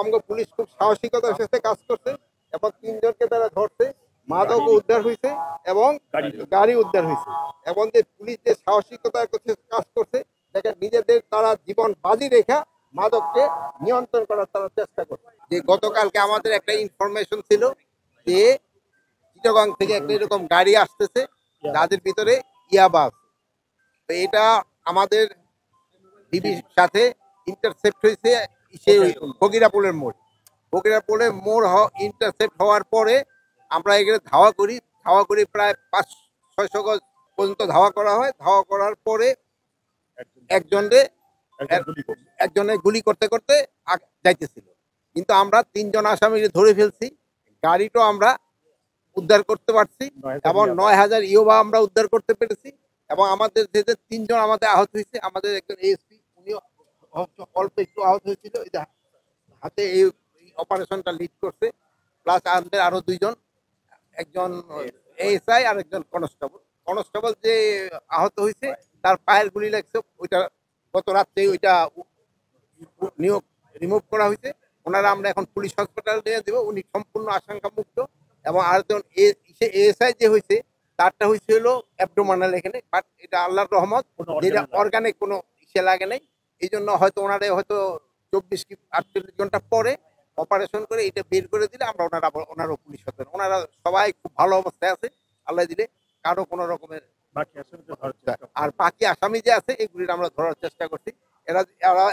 আমগো পুলিশ খুব সাহসিকতার সাথে কাজ করছে এবং 3 জনকে তারা ধরছে, মাদক উদ্ধার হয়েছে এবং গাড়ি উদ্ধার হয়েছে। এবং যে পুলিশ যে সাহসিকতার কাজ করছে, দেখেন নিজেদের তারা জীবন বাজি রেখা মাদককে নিয়ন্ত্রণ করার তারা চেষ্টা করছে। যে গতকালকে আমাদের একটা ইনফরমেশন ছিল যে চিটাগং থেকে একটা এরকম গাড়ি আসতেছে যাদের ভিতরে ইয়াবা আছে। তো এটা আমাদের ডিবির সাথে ইন্টারসেপ্ট হয়েছে সেই বগিরাপুলের মোড় ইন্টারসেপ্ট হওয়ার পরে আমরা এখানে ধাওয়া করি প্রায় 500-600 গজ পর্যন্ত ধাওয়া করা হয়। ধাওয়া করার পরে একজনে গুলি করতে করতে যাইতেছিল, কিন্তু আমরা 3 জন আসামিকে ধরে ফেলছি। গাড়িটা আমরা উদ্ধার করতে পারছি এবং 9000 ইয়োবা আমরা উদ্ধার করতে পেরেছি। এবং আমাদের যে 3 জন আমাদের আহত হয়েছে, আমাদের একজন এএসপি উনি অল্প একটু আহত হয়েছিল, হাতে এই অপারেশনটা লিড করছে। প্লাস আমাদের আরো 2 জন, একজন এএসআই আর একজন কনস্টেবল যে আহত হয়েছে তার পায়ের গুলি লাগছে, ওইটা গত রাত্রে ওইটা রিমুভ করা হয়েছে। ওনারা আমরা এখন পুলিশ হসপিটাল নিয়ে দেবো, উনি সম্পূর্ণ আশঙ্কা মুক্ত। এবং আরেকজন এএসআই যে হয়েছে তারটা হয়েছে হলো অ্যাবডোমিনাল এখানে, বাট এটা আল্লাহর রহমত, যেটা অর্গানিক কোনো ইসে লাগে নাই। এই জন্য হয়তো ওনারা হয়তো 24 কি 48 ঘন্টা পরে অপারেশন করে এটা বের করে দিলে আমরা ওনারও পুলিশ হতেন। ওনারা সবাই খুব ভালো অবস্থায় আছে আল্লাহ দিলে, কারো কোনো রকমের। আর বাকি আসামি যে আছে এগুলির আমরা ধরার চেষ্টা করছি। এরা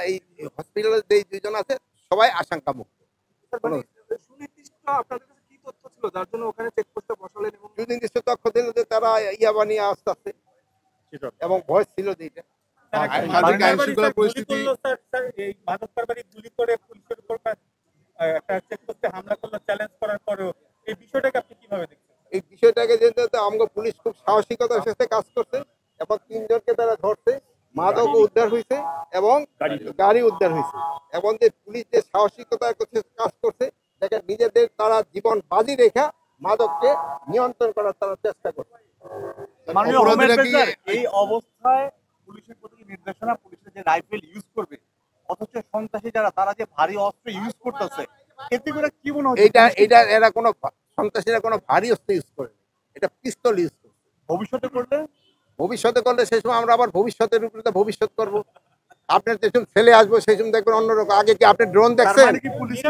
এই হসপিটালে যে 2 জন আছে সবাই আশঙ্কা মুক্ত। সুনির্দিষ্ট তথ্য দিল যে তারা ইয়াবা নিয়ে আসতে এবং ভয় ছিল যে এটা এই বিষয়টাকে যেহেতু আমগো পুলিশ খুব সাহসিকতার সাথে কাজ করছে এবং 3 জনকে তারা ধরছে, মাদক উদ্ধার হয়েছে এবং গাড়ি উদ্ধার হয়েছে। এবং যে পুলিশ যে সাহসিকতার কাজ করছে, দেখেন নিজেদের তারা জীবন বাজি রেখা মাদককে নিয়ন্ত্রণ করার তারা চেষ্টা করছে। এই অবস্থায় পুলিশের প্রতি নির্দেশনা, পুলিশের যে রাইফেল ইউজ করবে, অথচ সন্ত্রাসী যারা তারা যে ভারী অস্ত্র ইউজ করতেছে, এতে করে কি মনে হয়? এরা কোনো সন্ত্রাসীরা কোনো ভারী অস্ত্র ইউজ করে, এটা পিস্তল ইউজ করছে। ভবিষ্যতে করলে সেই সময় আমরা আবার ভবিষ্যতের উপরে ভবিষ্যৎ করব। আপনার যে ছেলে আসবো সেই সময় দেখবেন অন্যরকম। আগে কি আপনি ড্রোন দেখছেন?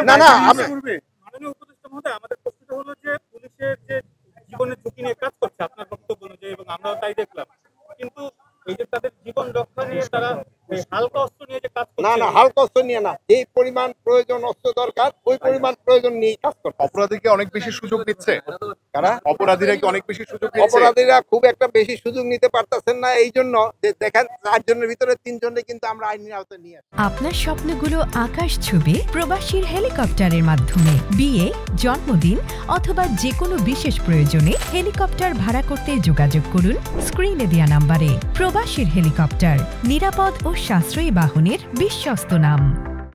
না মাননীয় উপদেষ্টা মহোদয়, আমাদের প্রশ্নটা হলো যে পুলিশের যে জীবনের ঝুঁকি নিয়ে কাজ করছে আপনার বক্তব্য অনুযায়ী, এবং আমরাও তাই দেখলাম, কিন্তু এই যে তাদের জীবন রক্ষা নিয়ে তারা হালকা অস্ত্র নিয়ে যে কাজ করছে। না হালকা অস্ত্র নিয়ে না, এই পরিমাণ প্রয়োজন অস্ত্র দরকার ওই পরিমাণ প্রয়োজন নিয়ে কাজ করছে। অপরাধীকে অনেক বেশি সুযোগ দিচ্ছে কারা? অপরাধীরা কি অনেক বেশি সুযোগ দিচ্ছে? অপরাধীরা খুব একটা বেশি সুযোগ নিতে পারতেছেন না। এই জন্য যে দেখেন 4 জনের ভিতরে 3 জনকে কিন্তু আমরা আইনের আওতায় নিয়ে আসি। আপনার স্বপ্নগুলো আকাশ ছুবে প্রবাসীর হেলিকপ্টারের মাধ্যমে। বিয়ে, জন্মদিন অথবা যে কোনো বিশেষ প্রয়োজনে হেলিকপ্টার ভাড়া করতে যোগাযোগ করুন স্ক্রিনে দেয়া নাম্বারে। প্রবাসীর হেলিকপ্টার, নিরাপদ ও সাশ্রয়ী বাহনের বিশ্বস্ত নাম।